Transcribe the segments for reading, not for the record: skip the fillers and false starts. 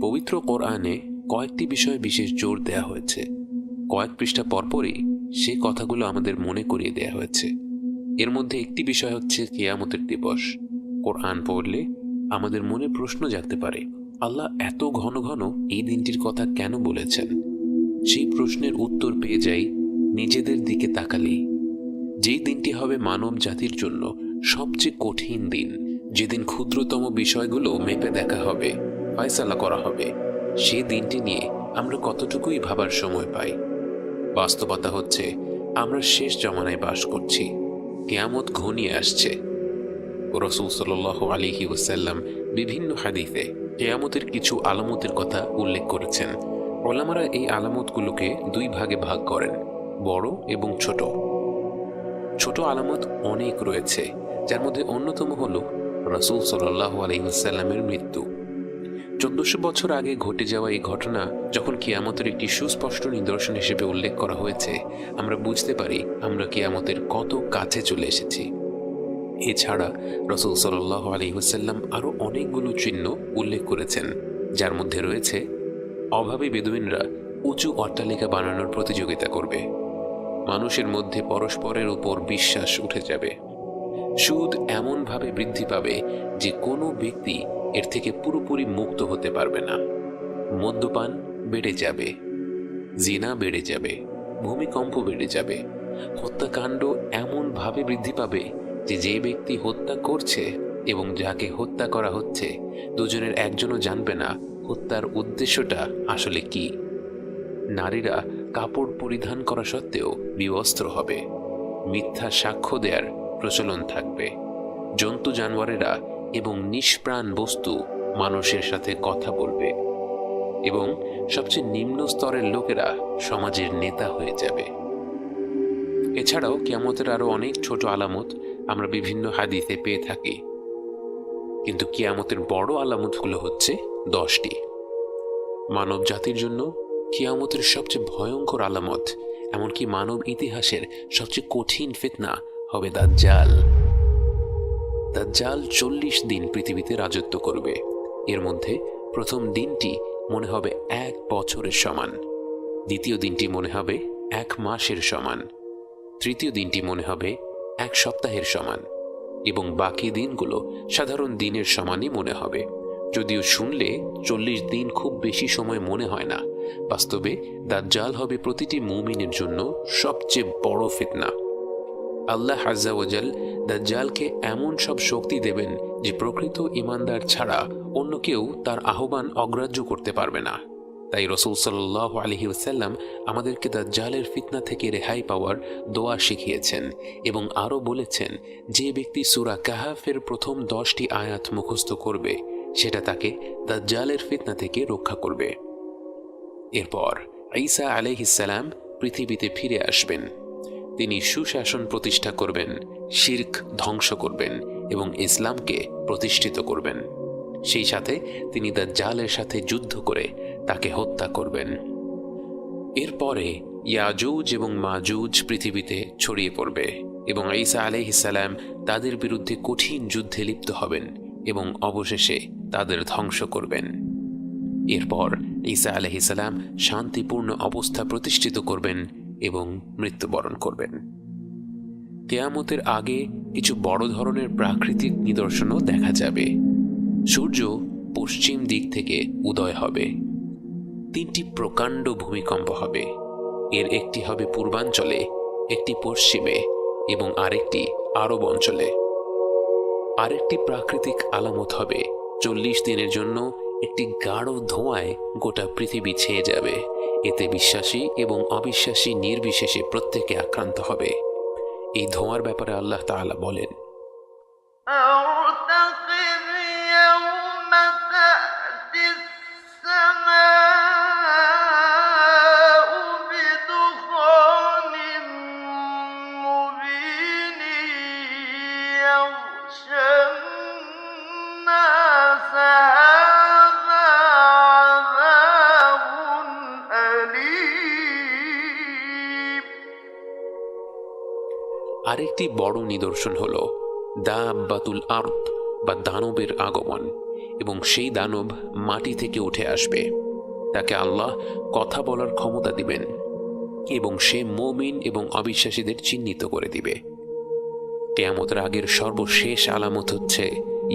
পবিত্র কোরআনে কয়েকটি বিষয়ে বিশেষ জোর দেয়া হয়েছে। কয়েক পৃষ্ঠা পরপরই সে কথাগুলো আমাদের মনে করিয়ে দেয়া হয়েছে। এর মধ্যে একটি বিষয় হচ্ছে কিয়ামতের দিবস। কোরআন পড়লে আমাদের মনে প্রশ্ন জাগতে পারে, আল্লাহ এত ঘন ঘন এই দিনটির কথা কেন বলেছেন? সেই প্রশ্নের উত্তর পেয়ে যাই নিজেদের দিকে তাকালেই। যেই দিনটি হবে মানব জাতির জন্য সবচেয়ে কঠিন দিন, যেদিন ক্ষুদ্রতম বিষয়গুলো মেপে দেখা হবে, ফয়সালা করা হবে, সে দিনটি নিয়ে আমরা কতটুকুই ভাবার সময় পাই। বাস্তবতা হচ্ছে আমরা শেষ জমানায় বাস করছি। কিয়ামত ঘনিয়ে আসছে। রাসূল সাল্লাল্লাহু আলাইহি ওয়াসাল্লাম বিভিন্ন হাদিসে কিয়ামতের কিছু আলামতের কথা উল্লেখ করেছেন। উলামারা এই আলামতগুলোকে দুই ভাগে ভাগ করেন, বড় এবং ছোট। ছোট আলামত অনেক রয়েছে, যার মধ্যে অন্যতম হল রাসূল সাল্লাল্লাহু আলাইহি ওয়াসাল্লামের মৃত্যু। 1400 বছর আগে ঘটে যাওয়া এই ঘটনা যখন কিয়ামতের একটি সুস্পষ্ট নিদর্শন হিসেবে উল্লেখ করা হয়েছে, আমরা বুঝতে পারি আমরা কিয়ামতের কত কাছে চলে এসেছি। এছাড়া রাসূল সাল্লাল্লাহু আলাইহি ওয়াসাল্লাম আরও অনেকগুলো চিহ্ন উল্লেখ করেছেন, যার মধ্যে রয়েছে অভাবী বেদুইনরা উঁচু অট্টালিকা বানানোর প্রতিযোগিতা করবে, মানুষের মধ্যে পরস্পরের উপর বিশ্বাস উঠে যাবে, সুদ এমনভাবে বৃদ্ধি পাবে যে কোনো ব্যক্তি এর থেকে পুরোপুরি মুক্ত হতে পারবে না, মদ্যপান বেড়ে যাবে, জিনা বেড়ে যাবে, ভূমিকম্প বেড়ে যাবে, হত্যাকাণ্ড এমনভাবে বৃদ্ধি পাবে যে যে ব্যক্তি হত্যা করছে এবং যাকে হত্যা করা হচ্ছে দুজনের একজনও জানবে না হত্যার উদ্দেশ্যটা আসলে কি। নারীরা কাপড় পরিধান করা সত্ত্বেও বিবস্ত্র হবে, মিথ্যা সাক্ষ্য দেওয়ার প্রচলন থাকবে, জন্তু জানোয়ারেরা এবং নিষ্প্রাণ বস্তু মানুষের সাথে কথা বলবে এবং সবচেয়ে নিম্ন স্তরের লোকেরা সমাজের নেতা হয়ে যাবে। এছাড়াও কিয়ামতের আরো অনেক ছোট আলামত আমরা বিভিন্ন হাদিসে পেয়ে থাকি, কিন্তু কিয়ামতের বড় আলামতগুলো হচ্ছে 10টি। মানব জাতির জন্য কিয়ামতের সবচেয়ে ভয়ঙ্কর আলামত, এমনকি মানব ইতিহাসের সবচেয়ে কঠিন ফিতনা হবে দাজ্জাল। দাজ্জাল 40 দিন পৃথিবীতে রাজত্ব করবে। এর মধ্যে প্রথম দিনটি মনে হবে 1 বছরের সমান, দ্বিতীয় দিনটি মনে হবে 1 মাসের সমান, তৃতীয় দিনটি মনে হবে 1 সপ্তাহের সমান এবং বাকি দিনগুলো সাধারণ দিনের সমানই মনে হবে। যদিও শুনলে 40 দিন খুব বেশি সময় মনে হয় না, বাস্তবে দাজ্জাল হবে প্রতিটি মুমিনের জন্য সবচেয়ে বড় ফিতনা। আল্লাহ আযজা ওয়া জাল দাজ্জালকে এমন সব শক্তি দেবেন যে প্রকৃত ঈমানদার ছাড়া অন্য কেউ তার আহ্বান অগ্রাহ্য করতে পারবে না। তাই রাসূল সাল্লাল্লাহু আলাইহি ওয়াসাল্লাম আমাদেরকে দাজ্জালের ফিতনা থেকে রেহাই পাওয়ার দোয়া শিখিয়েছেন এবং আরও বলেছেন, যে ব্যক্তি সূরা কাহাফের প্রথম 10টি আয়াত মুখস্থ করবে সেটা তাকে দাজ্জালের ফিতনা থেকে রক্ষা করবে। এরপর ঈসা আলাইহিস সালাম পৃথিবীতে ফিরে আসবেন। তিনি সুশাসন প্রতিষ্ঠা করবেন, শিরক ধ্বংস করবেন এবং ইসলামকে প্রতিষ্ঠিত করবেন। সেই সাথে তিনি দাজ্জালের সাথে যুদ্ধ করে তাকে হত্যা করবেন। এরপরে ইয়াজুজ এবং মাজুজ পৃথিবীতে ছড়িয়ে পড়বে এবং ঈসা আলাইহিস সালাম তাদের বিরুদ্ধে কঠিন যুদ্ধে লিপ্ত হবেন এবং অবশেষে তাদের ধ্বংস করবেন। এরপর ঈসা আলাইহিস সালাম শান্তিপূর্ণ অবস্থা প্রতিষ্ঠিত করবেন এবং মৃত্যুবরণ করবেন। কিয়ামতের আগে কিছু বড় ধরনের প্রাকৃতিক নিদর্শনও দেখা যাবে। সূর্য পশ্চিম দিক থেকে উদয় হবে, 3টি প্রকাণ্ড ভূমিকম্প হবে। এর একটি হবে পূর্বাঞ্চলে, একটি পশ্চিমে এবং আরেকটি আরব অঞ্চলে। আরেকটি প্রাকৃতিক আলামত হবে 40 দিনের জন্য একটি গাঢ় ধোঁয়ায় গোটা পৃথিবী ছেয়ে যাবে। এতে বিশ্বাসী এবং অবিশ্বাসী নির্বিশেষে প্রত্যেকে আক্রান্ত হবে। এই ধোঁয়ার ব্যাপারে আল্লাহ তাআলা বলেন, আরেকটি বড় নিদর্শন হল দাব্বাতুল আরদ বা দানবের আগমন, এবং সেই দানব মাটি থেকে উঠে আসবে। তাকে আল্লাহ কথা বলার ক্ষমতা দিবেন এবং সে মুমিন এবং অবিশ্বাসীদের চিহ্নিত করে দিবে। কিয়ামতের আগের সর্বশেষ আলামত হচ্ছে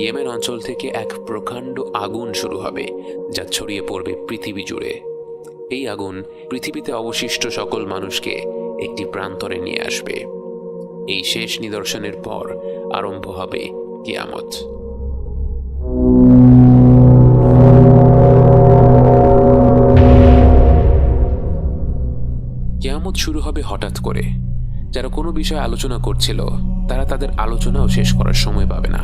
ইয়েমেন অঞ্চল থেকে এক প্রকাণ্ড আগুন শুরু হবে, যা ছড়িয়ে পড়বে পৃথিবী জুড়ে। এই আগুন পৃথিবীতে অবশিষ্ট সকল মানুষকে একটি প্রান্তরে নিয়ে আসবে। এই শেষ নিদর্শনের পর আরম্ভ হবে কিয়ামত। কিয়ামত শুরু হবে হঠাৎ করে। যারা কোনো বিষয়ে আলোচনা করছিল তারা তাদের আলোচনাও শেষ করার সময় পাবে না।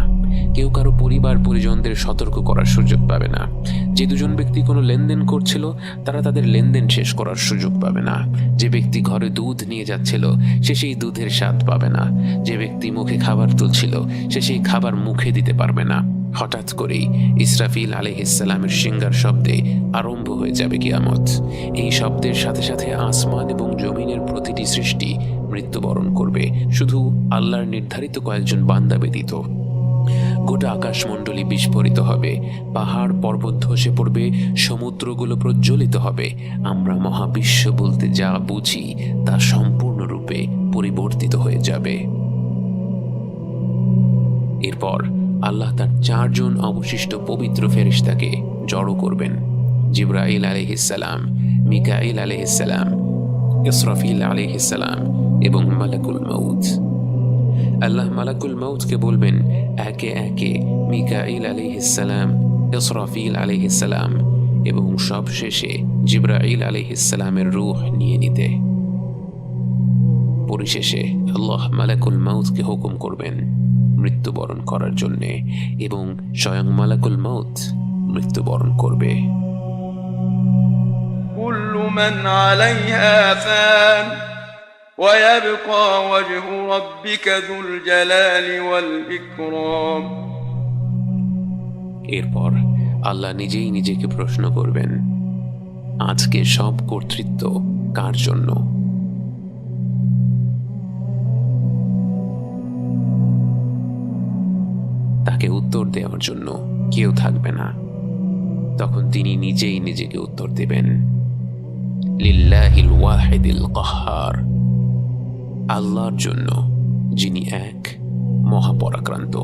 কেউ কারো পরিবার পরিজনদের সতর্ক করার সুযোগ পাবে না। যে দুজন ব্যক্তি কোনো লেনদেন করছিল তারা তাদের লেনদেন শেষ করার সুযোগ পাবে না। যে ব্যক্তি ঘরে দুধ নিয়ে যাচ্ছিল সে সেই দুধের স্বাদ পাবে না। যে ব্যক্তি মুখে খাবার তুলছিল সে সেই খাবার মুখে দিতে পারবে না। হঠাৎ করেই ইসরাফিল আলাইহিসসালামের সিংহার শব্দে আরম্ভ হয়ে যাবে কিয়ামত। এই শব্দের সাথে সাথে আসমান এবং জমিনের প্রতিটি সৃষ্টি মৃত্যুবরণ করবে, শুধু আল্লাহর নির্ধারিত কয়েকজন বান্দা ব্যতীত। গোটা আকাশমণ্ডলী বিস্ফোরিত হবে, পাহাড় পর্বত ধসে পড়বে, সমুদ্রগুলো প্রজ্বলিত হবে। আমরা মহাবিশ্ব বলতে যা বুঝি তা সম্পূর্ণরূপে পরিবর্তিত হয়ে যাবে। এরপর আল্লাহ তার 4 জন অবশিষ্ট পবিত্র ফেরেশতাকে জড়ো করবেন: জিবরাইল আলাইহিসসালাম, মিকাইল আলাইহিসসালাম, ইসরাফিল আলাইহিসসালাম এবং মালাকুল মাউত। আল্লাহ মালাকুল মাউতকে বলবেন একে একে মিকাইল আলাইহিসসালাম, ইসরাফিল আলাইহিসসালাম এবং সবশেষে জিবরাইল আলাইহিসসালামের রূহ নিয়ে নিতে। পরিশেষে আল্লাহ মালাকুল মাউতকে হুকুম করবেন মৃত্যুবরণ করার জন্যে, এবং স্বয়ং মালাকুল মাউত মৃত্যুবরণ করবে। কুল্লু মান আলাইহা ফান ওয়া ইয়াবকা ওয়াজহু রাব্বিকা যুল জালালি ওয়াল ইকরাম। এরপর আল্লাহ নিজেই নিজেকে প্রশ্ন করবেন, আজকে সব কর্তৃত্ব কার জন্য? তাকে উত্তর দেওয়ার জন্য কেউ থাকবে না। তখন তিনি নিজেই নিজেকে উত্তর দেবেন, লিল্লাহিল ওয়াহিদিল কাহ্হার, আল্লাহর জন্য যিনি এক মহাপরাক্রান্ত।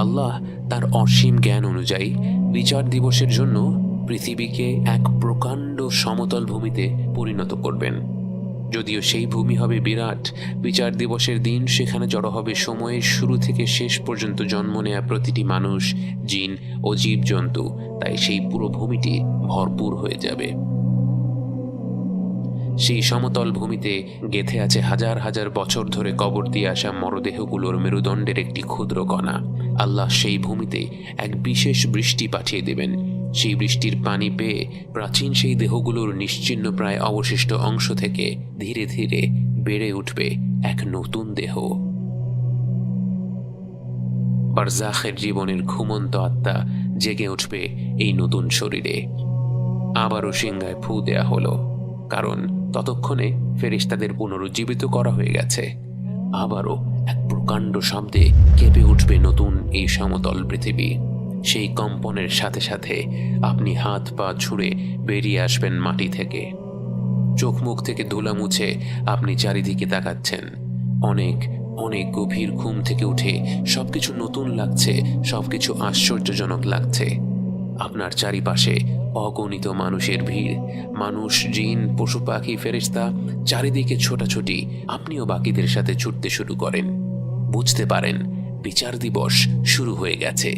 আল্লাহ তার অসীম জ্ঞান অনুযায়ী বিচার দিবসের জন্য পৃথিবীকে এক প্রকাণ্ড সমতল ভূমিতে পরিণত করবেন। যদিও সেই ভূমি হবে বিরাট, বিচার দিবসের দিন সেখানে জড়ো হবে সময়ের শুরু থেকে শেষ পর্যন্ত জন্ম নেয়া প্রতিটি মানুষ, জিন ও জীবজন্তু। তাই সেই পুরো ভূমিটি ভরপুর হয়ে যাবে। সেই সমতল ভূমিতে গেঁথে আছে হাজার হাজার বছর ধরে কবর দিয়ে আসা মরদেহগুলোর মেরুদণ্ডের একটি ক্ষুদ্র কণা। আল্লাহ সেই ভূমিতে এক বিশেষ বৃষ্টি পাঠিয়ে দেবেন। সেই বৃষ্টির পানি পেয়ে প্রাচীন সেই দেহগুলোর নিশ্চিহ্ন প্রায় অবশিষ্ট অংশ থেকে ধীরে ধীরে বেড়ে উঠবে এক নতুন দেহ। বারজাখের জীবনের ঘুমন্ত আত্মা জেগে উঠবে এই নতুন শরীরে। আবারও সিংহায় ফু দেয়া হলো, কারণ ততক্ষণে ফেরেশতাদের পুনরুজ্জীবিত করা হয়ে গেছে। আবারও এক প্রকাণ্ড শব্দে কেঁপে উঠবে নতুন এই সমতল পৃথিবী। সেই কম্পনের সাথে সাথে আপনি হাত পা ছুঁড়ে বেরিয়ে আসবেন মাটি থেকে। চোখ মুখ থেকে ধুলা মুছে আপনি চারিদিকে তাকাচ্ছেন। অনেক অনেক গভীর ঘুম থেকে উঠে সবকিছু নতুন লাগছে, সবকিছু আশ্চর্যজনক লাগছে। আপনার চারিপাশে অগণিত মানুষের ভিড়, মানুষ, জিন, পশু পাখি, ফেরেশতা, চারিদিকে ছোটাছুটি। আপনিও বাকিদের সাথে ছুটতে শুরু করেন। বুঝতে পারেন বিচার দিবস শুরু হয়ে গেছে।